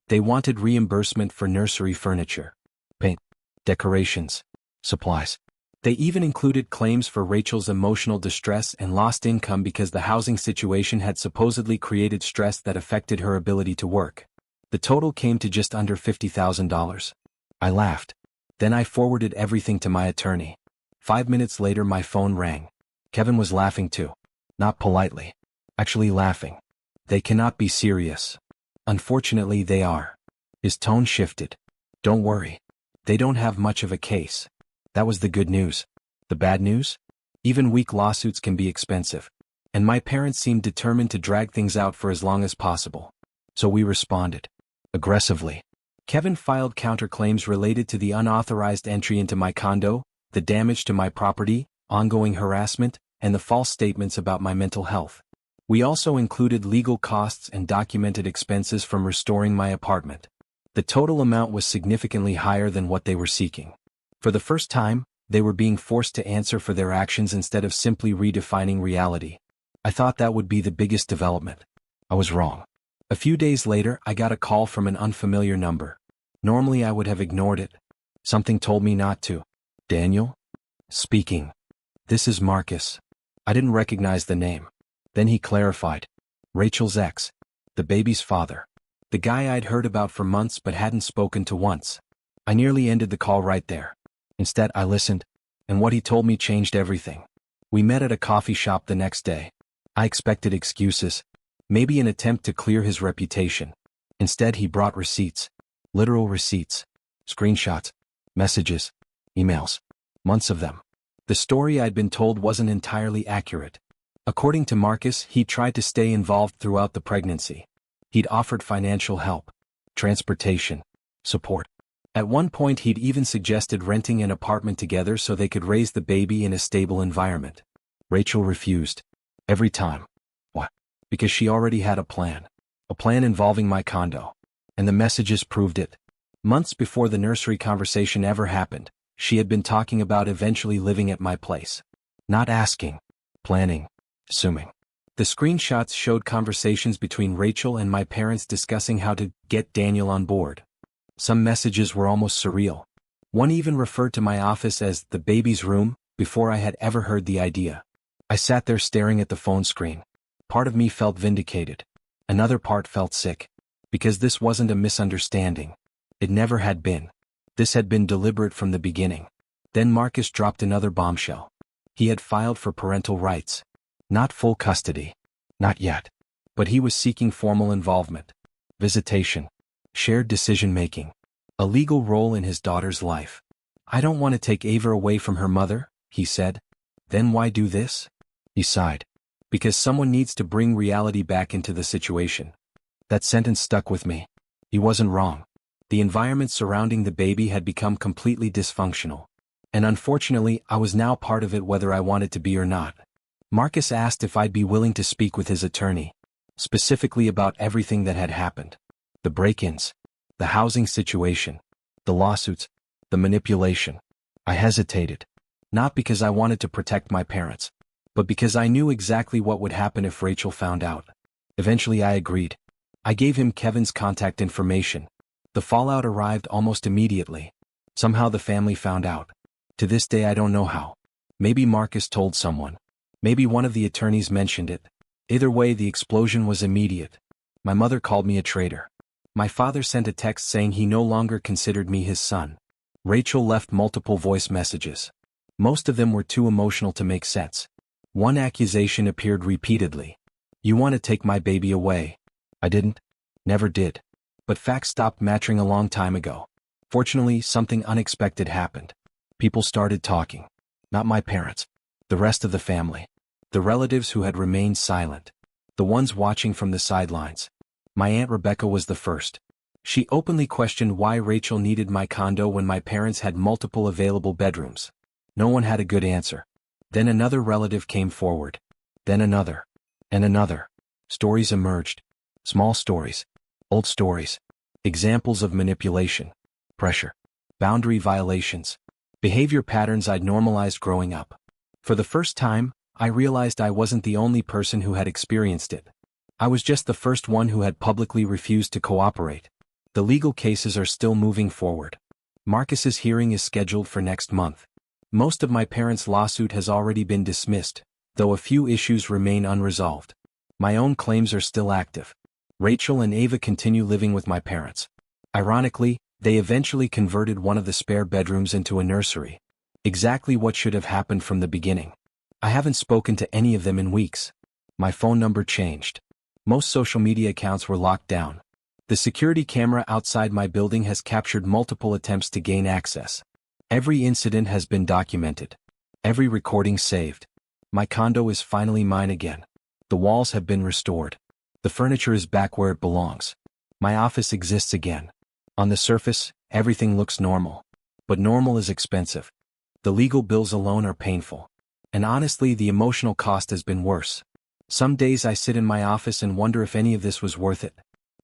They wanted reimbursement for nursery furniture, paint, decorations, supplies. They even included claims for Rachel's emotional distress and lost income because the housing situation had supposedly created stress that affected her ability to work. The total came to just under $50,000. I laughed. Then I forwarded everything to my attorney. 5 minutes later my phone rang. Kevin was laughing too. Not politely. Actually laughing. They cannot be serious. Unfortunately they are. His tone shifted. Don't worry. They don't have much of a case. That was the good news. The bad news? Even weak lawsuits can be expensive. And my parents seemed determined to drag things out for as long as possible. So we responded. Aggressively. Kevin filed counterclaims related to the unauthorized entry into my condo, the damage to my property, ongoing harassment, and the false statements about my mental health. We also included legal costs and documented expenses from restoring my apartment. The total amount was significantly higher than what they were seeking. For the first time, they were being forced to answer for their actions instead of simply redefining reality. I thought that would be the biggest development. I was wrong. A few days later, I got a call from an unfamiliar number. Normally I would have ignored it. Something told me not to. Daniel? Speaking. This is Marcus. I didn't recognize the name. Then he clarified. Rachel's ex. The baby's father. The guy I'd heard about for months but hadn't spoken to once. I nearly ended the call right there. Instead, I listened, and what he told me changed everything. We met at a coffee shop the next day. I expected excuses, maybe an attempt to clear his reputation. Instead, he brought receipts. Literal receipts. Screenshots. Messages. Emails. Months of them. The story I'd been told wasn't entirely accurate. According to Marcus, he tried to stay involved throughout the pregnancy. He'd offered financial help, transportation, support. At one point he'd even suggested renting an apartment together so they could raise the baby in a stable environment. Rachel refused. Every time. What? Because she already had a plan. A plan involving my condo. And the messages proved it. Months before the nursery conversation ever happened, she had been talking about eventually living at my place. Not asking. Planning. Assuming. The screenshots showed conversations between Rachel and my parents discussing how to get Daniel on board. Some messages were almost surreal. One even referred to my office as the baby's room, before I had ever heard the idea. I sat there staring at the phone screen. Part of me felt vindicated. Another part felt sick. Because this wasn't a misunderstanding. It never had been. This had been deliberate from the beginning. Then Marcus dropped another bombshell. He had filed for parental rights. Not full custody. Not yet. But he was seeking formal involvement. Visitation. Shared decision-making. A legal role in his daughter's life. I don't want to take Ava away from her mother, he said. Then why do this? He sighed. Because someone needs to bring reality back into the situation. That sentence stuck with me. He wasn't wrong. The environment surrounding the baby had become completely dysfunctional. And unfortunately, I was now part of it whether I wanted to be or not. Marcus asked if I'd be willing to speak with his attorney. Specifically about everything that had happened. The break-ins. The housing situation. The lawsuits. The manipulation. I hesitated. Not because I wanted to protect my parents. But because I knew exactly what would happen if Rachel found out. Eventually I agreed. I gave him Kevin's contact information. The fallout arrived almost immediately. Somehow the family found out. To this day I don't know how. Maybe Marcus told someone. Maybe one of the attorneys mentioned it. Either way, the explosion was immediate. My mother called me a traitor. My father sent a text saying he no longer considered me his son. Rachel left multiple voice messages. Most of them were too emotional to make sense. One accusation appeared repeatedly. "You want to take my baby away." I didn't. Never did. But facts stopped matching a long time ago. Fortunately, something unexpected happened. People started talking. Not my parents. The rest of the family. The relatives who had remained silent. The ones watching from the sidelines. My Aunt Rebecca was the first. She openly questioned why Rachel needed my condo when my parents had multiple available bedrooms. No one had a good answer. Then another relative came forward. Then another. And another. Stories emerged. Small stories. Old stories. Examples of manipulation. Pressure. Boundary violations. Behavior patterns I'd normalized growing up. For the first time, I realized I wasn't the only person who had experienced it. I was just the first one who had publicly refused to cooperate. The legal cases are still moving forward. Marcus's hearing is scheduled for next month. Most of my parents' lawsuit has already been dismissed, though a few issues remain unresolved. My own claims are still active. Rachel and Ava continue living with my parents. Ironically, they eventually converted one of the spare bedrooms into a nursery. Exactly what should have happened from the beginning. I haven't spoken to any of them in weeks. My phone number changed. Most social media accounts were locked down. The security camera outside my building has captured multiple attempts to gain access. Every incident has been documented. Every recording saved. My condo is finally mine again. The walls have been restored. The furniture is back where it belongs. My office exists again. On the surface, everything looks normal. But normal is expensive. The legal bills alone are painful. And honestly, the emotional cost has been worse. Some days I sit in my office and wonder if any of this was worth it.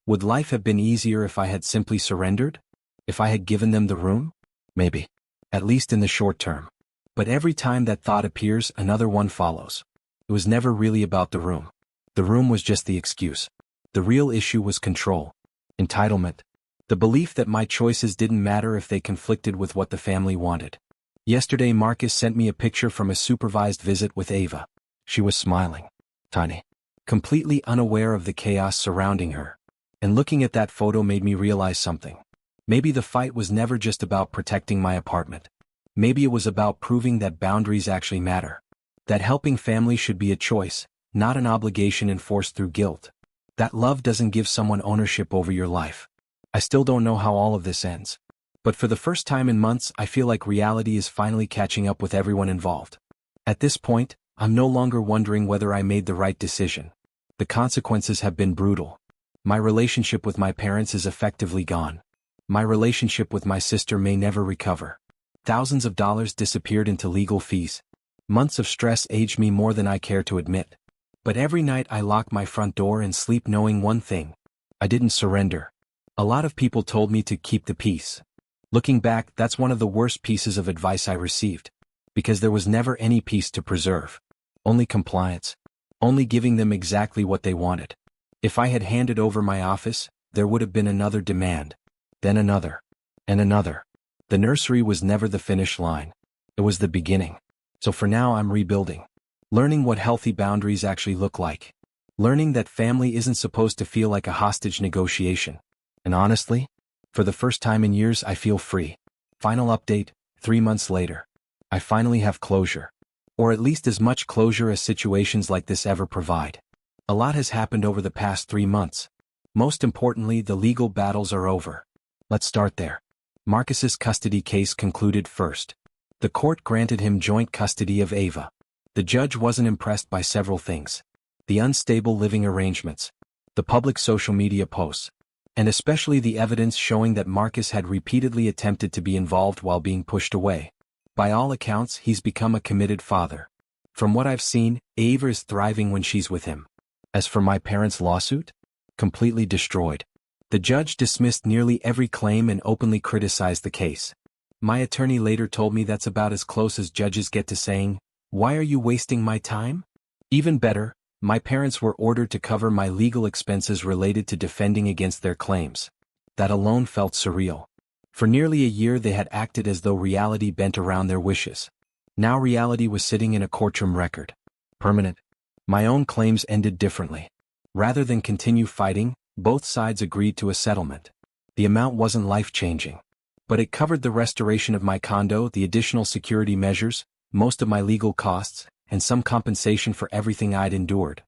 Would life have been easier if I had simply surrendered? If I had given them the room? Maybe. At least in the short term. But every time that thought appears, another one follows. It was never really about the room. The room was just the excuse. The real issue was control. Entitlement. The belief that my choices didn't matter if they conflicted with what the family wanted. Yesterday Marcus sent me a picture from a supervised visit with Ava. She was smiling. Tiny. Completely unaware of the chaos surrounding her. And looking at that photo made me realize something. Maybe the fight was never just about protecting my apartment. Maybe it was about proving that boundaries actually matter. That helping family should be a choice, not an obligation enforced through guilt. That love doesn't give someone ownership over your life. I still don't know how all of this ends. But for the first time in months, I feel like reality is finally catching up with everyone involved. At this point, I'm no longer wondering whether I made the right decision. The consequences have been brutal. My relationship with my parents is effectively gone. My relationship with my sister may never recover. Thousands of dollars disappeared into legal fees. Months of stress aged me more than I care to admit. But every night I lock my front door and sleep knowing one thing. I didn't surrender. A lot of people told me to keep the peace. Looking back, that's one of the worst pieces of advice I received. Because there was never any peace to preserve. Only compliance. Only giving them exactly what they wanted. If I had handed over my office, there would have been another demand. Then another. And another. The nursery was never the finish line. It was the beginning. So for now I'm rebuilding. Learning what healthy boundaries actually look like. Learning that family isn't supposed to feel like a hostage negotiation. And honestly, for the first time in years I feel free. Final update, 3 months later. I finally have closure. Or at least as much closure as situations like this ever provide. A lot has happened over the past 3 months. Most importantly, the legal battles are over. Let's start there. Marcus's custody case concluded first. The court granted him joint custody of Ava. The judge wasn't impressed by several things. The unstable living arrangements. The public social media posts. And especially the evidence showing that Marcus had repeatedly attempted to be involved while being pushed away. By all accounts, he's become a committed father. From what I've seen, Ava is thriving when she's with him. As for my parents' lawsuit? Completely destroyed. The judge dismissed nearly every claim and openly criticized the case. My attorney later told me that's about as close as judges get to saying, "Why are you wasting my time?" Even better, my parents were ordered to cover my legal expenses related to defending against their claims. That alone felt surreal. For nearly a year they had acted as though reality bent around their wishes. Now reality was sitting in a courtroom record. Permanent. My own claims ended differently. Rather than continue fighting, both sides agreed to a settlement. The amount wasn't life-changing. But it covered the restoration of my condo, the additional security measures, most of my legal costs, and some compensation for everything I'd endured.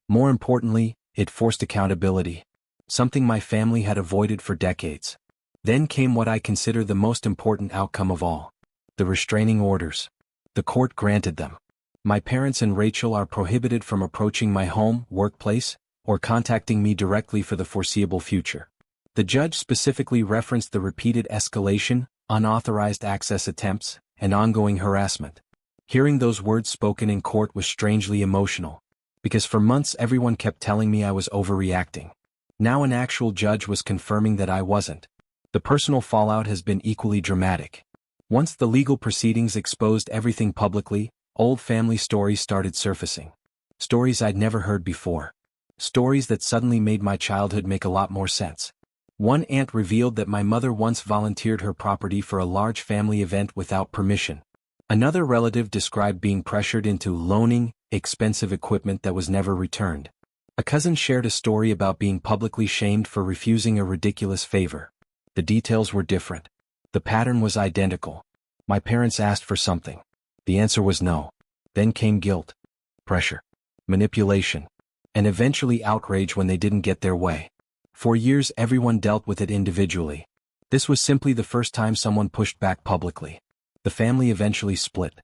More importantly, it forced accountability, something my family had avoided for decades. Then came what I consider the most important outcome of all: the restraining orders. The court granted them. My parents and Rachel are prohibited from approaching my home, workplace, or contacting me directly for the foreseeable future. The judge specifically referenced the repeated escalation, unauthorized access attempts, and ongoing harassment. Hearing those words spoken in court was strangely emotional, because for months everyone kept telling me I was overreacting. Now an actual judge was confirming that I wasn't. The personal fallout has been equally dramatic. Once the legal proceedings exposed everything publicly, old family stories started surfacing. Stories I'd never heard before. Stories that suddenly made my childhood make a lot more sense. One aunt revealed that my mother once volunteered her property for a large family event without permission. Another relative described being pressured into loaning expensive equipment that was never returned. A cousin shared a story about being publicly shamed for refusing a ridiculous favor. The details were different. The pattern was identical. My parents asked for something. The answer was no. Then came guilt, pressure, manipulation, and eventually outrage when they didn't get their way. For years everyone dealt with it individually. This was simply the first time someone pushed back publicly. The family eventually split.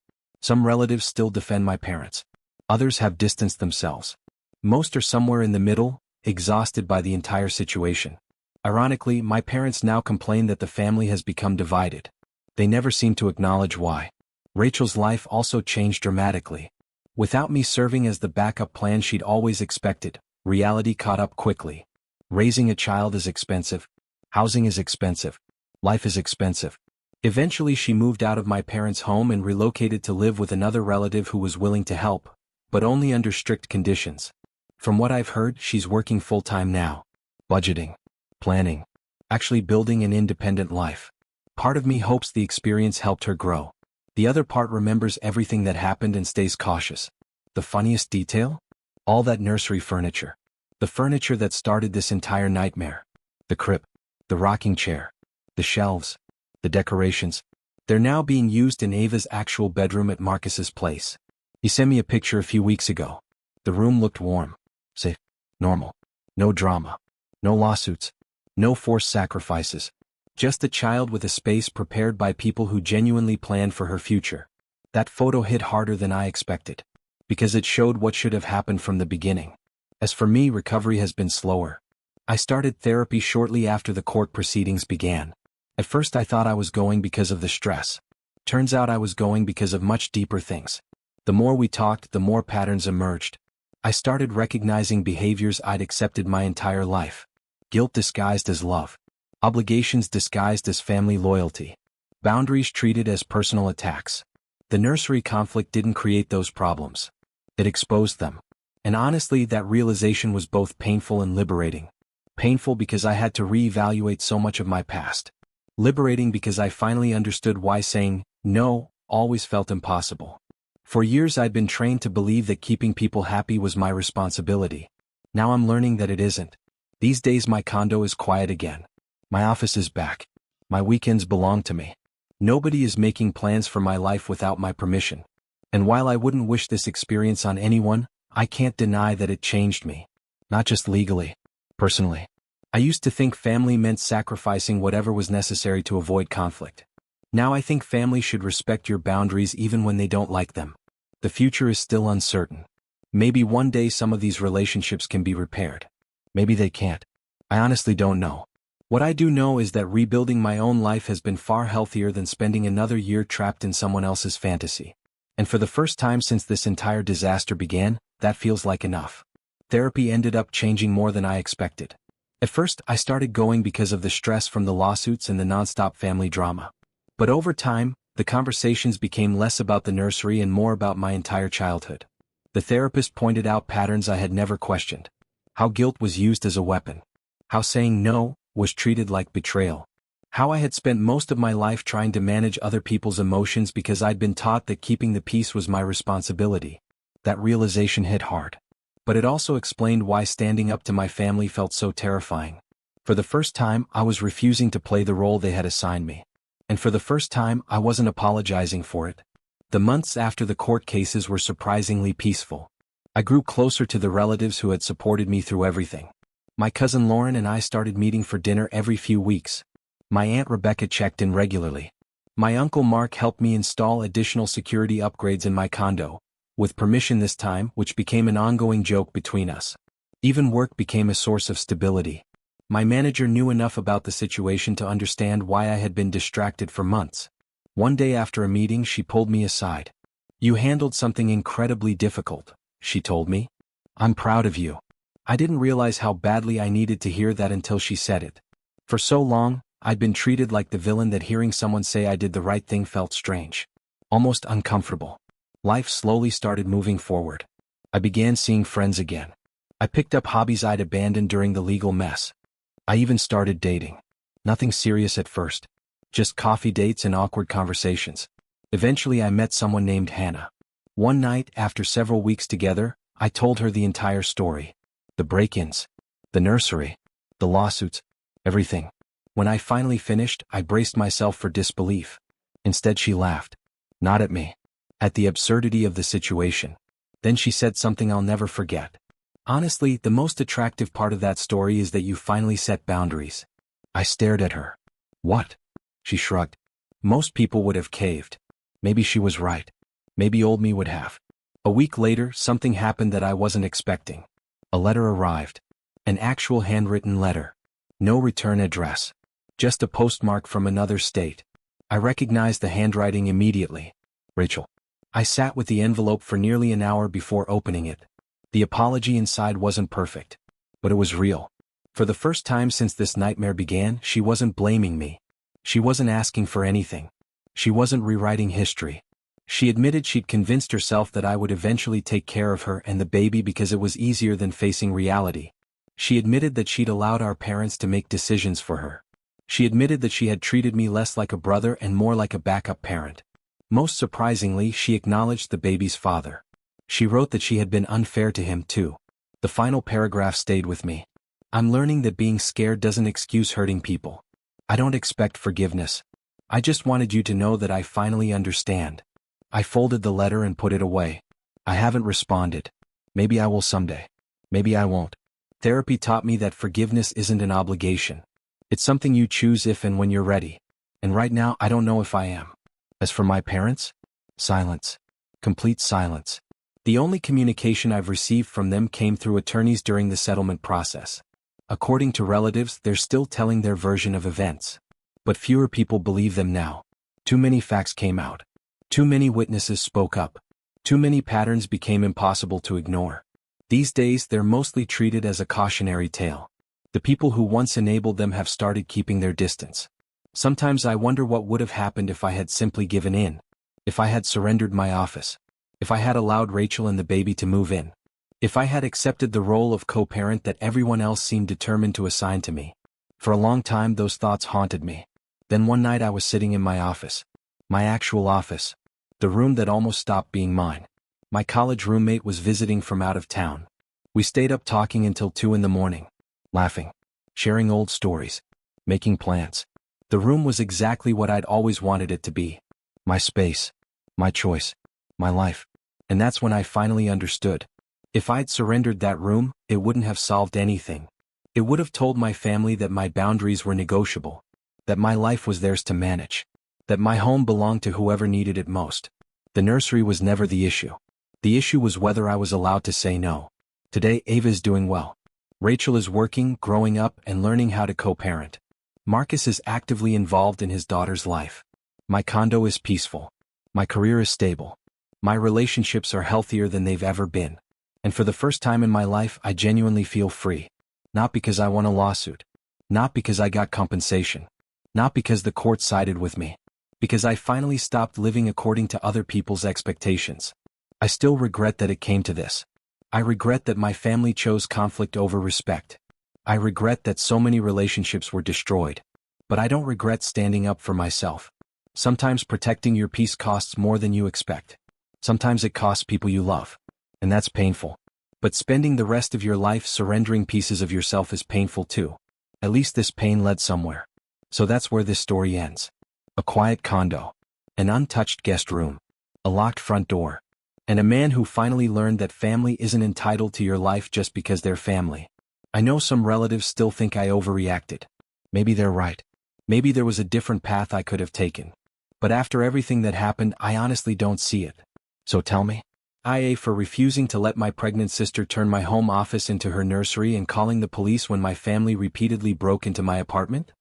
Some relatives still defend my parents. Others have distanced themselves. Most are somewhere in the middle, exhausted by the entire situation. Ironically, my parents now complain that the family has become divided. They never seem to acknowledge why. Rachel's life also changed dramatically. Without me serving as the backup plan she'd always expected, reality caught up quickly. Raising a child is expensive. Housing is expensive. Life is expensive. Eventually she moved out of my parents' home and relocated to live with another relative who was willing to help, but only under strict conditions. From what I've heard, she's working full-time now. Budgeting. Planning. Actually building an independent life. Part of me hopes the experience helped her grow. The other part remembers everything that happened and stays cautious. The funniest detail? All that nursery furniture. The furniture that started this entire nightmare. The crib. The rocking chair. The shelves. The decorations. They're now being used in Ava's actual bedroom at Marcus's place. He sent me a picture a few weeks ago. The room looked warm. Safe. Normal. No drama. No lawsuits. No forced sacrifices. Just a child with a space prepared by people who genuinely planned for her future. That photo hit harder than I expected, because it showed what should have happened from the beginning. As for me, recovery has been slower. I started therapy shortly after the court proceedings began. At first I thought I was going because of the stress. Turns out I was going because of much deeper things. The more we talked, the more patterns emerged. I started recognizing behaviors I'd accepted my entire life. Guilt disguised as love. Obligations disguised as family loyalty. Boundaries treated as personal attacks. The nursery conflict didn't create those problems. It exposed them. And honestly, that realization was both painful and liberating. Painful because I had to reevaluate so much of my past. Liberating because I finally understood why saying no always felt impossible. For years I'd been trained to believe that keeping people happy was my responsibility. Now I'm learning that it isn't. These days my condo is quiet again. My office is back. My weekends belong to me. Nobody is making plans for my life without my permission. And while I wouldn't wish this experience on anyone, I can't deny that it changed me. Not just legally. Personally. I used to think family meant sacrificing whatever was necessary to avoid conflict. Now I think family should respect your boundaries even when they don't like them. The future is still uncertain. Maybe one day some of these relationships can be repaired. Maybe they can't. I honestly don't know. What I do know is that rebuilding my own life has been far healthier than spending another year trapped in someone else's fantasy. And for the first time since this entire disaster began, that feels like enough. Therapy ended up changing more than I expected. At first, I started going because of the stress from the lawsuits and the nonstop family drama. But over time, the conversations became less about the nursery and more about my entire childhood. The therapist pointed out patterns I had never questioned. How guilt was used as a weapon. How saying no was treated like betrayal. How I had spent most of my life trying to manage other people's emotions because I'd been taught that keeping the peace was my responsibility. That realization hit hard. But it also explained why standing up to my family felt so terrifying. For the first time, I was refusing to play the role they had assigned me. And for the first time, I wasn't apologizing for it. The months after the court cases were surprisingly peaceful. I grew closer to the relatives who had supported me through everything. My cousin Lauren and I started meeting for dinner every few weeks. My Aunt Rebecca checked in regularly. My Uncle Mark helped me install additional security upgrades in my condo, with permission this time, which became an ongoing joke between us. Even work became a source of stability. My manager knew enough about the situation to understand why I had been distracted for months. One day after a meeting, she pulled me aside. "You handled something incredibly difficult," she told me. "I'm proud of you." I didn't realize how badly I needed to hear that until she said it. For so long, I'd been treated like the villain that hearing someone say I did the right thing felt strange. Almost uncomfortable. Life slowly started moving forward. I began seeing friends again. I picked up hobbies I'd abandoned during the legal mess. I even started dating. Nothing serious at first. Just coffee dates and awkward conversations. Eventually I met someone named Hannah. One night, after several weeks together, I told her the entire story. The break-ins. The nursery. The lawsuits. Everything. When I finally finished, I braced myself for disbelief. Instead she laughed. Not at me. At the absurdity of the situation. Then she said something I'll never forget. "Honestly, the most attractive part of that story is that you finally set boundaries." I stared at her. "What?" She shrugged. "Most people would have caved." Maybe she was right. Maybe old me would have. A week later, something happened that I wasn't expecting. A letter arrived. An actual handwritten letter. No return address. Just a postmark from another state. I recognized the handwriting immediately. Rachel. I sat with the envelope for nearly an hour before opening it. The apology inside wasn't perfect. But it was real. For the first time since this nightmare began, she wasn't blaming me. She wasn't asking for anything. She wasn't rewriting history. She admitted she'd convinced herself that I would eventually take care of her and the baby because it was easier than facing reality. She admitted that she'd allowed our parents to make decisions for her. She admitted that she had treated me less like a brother and more like a backup parent. Most surprisingly, she acknowledged the baby's father. She wrote that she had been unfair to him too. The final paragraph stayed with me. "I'm learning that being scared doesn't excuse hurting people. I don't expect forgiveness. I just wanted you to know that I finally understand." I folded the letter and put it away. I haven't responded. Maybe I will someday. Maybe I won't. Therapy taught me that forgiveness isn't an obligation. It's something you choose if and when you're ready. And right now, I don't know if I am. As for my parents? Silence. Complete silence. The only communication I've received from them came through attorneys during the settlement process. According to relatives, they're still telling their version of events. But fewer people believe them now. Too many facts came out. Too many witnesses spoke up. Too many patterns became impossible to ignore. These days, they're mostly treated as a cautionary tale. The people who once enabled them have started keeping their distance. Sometimes I wonder what would have happened if I had simply given in. If I had surrendered my office. If I had allowed Rachel and the baby to move in. If I had accepted the role of co-parent that everyone else seemed determined to assign to me. For a long time those thoughts haunted me. Then one night I was sitting in my office. My actual office. The room that almost stopped being mine. My college roommate was visiting from out of town. We stayed up talking until 2 in the morning. Laughing. Sharing old stories. Making plans. The room was exactly what I'd always wanted it to be. My space. My choice. My life. And that's when I finally understood. If I'd surrendered that room, it wouldn't have solved anything. It would have told my family that my boundaries were negotiable. That my life was theirs to manage. That my home belonged to whoever needed it most. The nursery was never the issue. The issue was whether I was allowed to say no. Today, Ava is doing well. Rachel is working, growing up, and learning how to co-parent. Marcus is actively involved in his daughter's life. My condo is peaceful. My career is stable. My relationships are healthier than they've ever been. And for the first time in my life, I genuinely feel free. Not because I won a lawsuit. Not because I got compensation. Not because the court sided with me. Because I finally stopped living according to other people's expectations. I still regret that it came to this. I regret that my family chose conflict over respect. I regret that so many relationships were destroyed. But I don't regret standing up for myself. Sometimes protecting your peace costs more than you expect. Sometimes it costs people you love. And that's painful. But spending the rest of your life surrendering pieces of yourself is painful too. At least this pain led somewhere. So that's where this story ends. A quiet condo. An untouched guest room. A locked front door. And a man who finally learned that family isn't entitled to your life just because they're family. I know some relatives still think I overreacted. Maybe they're right. Maybe there was a different path I could have taken. But after everything that happened, I honestly don't see it. So tell me. IA for refusing to let my pregnant sister turn my home office into her nursery and calling the police when my family repeatedly broke into my apartment?